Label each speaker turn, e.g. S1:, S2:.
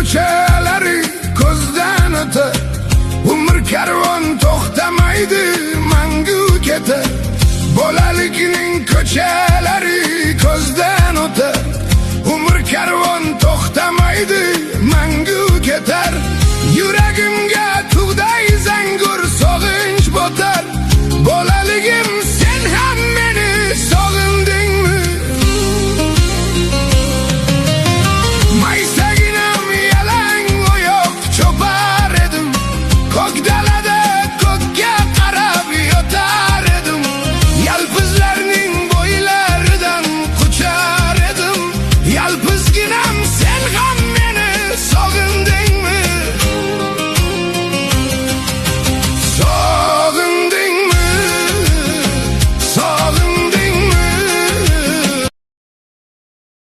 S1: ko'chalari ko'zdan o'tar. Umr karvon to'xtamaydi, mangu ketar. Bolalikning ko'chalari ko'zdan o'tar. Umr karvon to'xtamaydi, mangu ketar. Yuragimga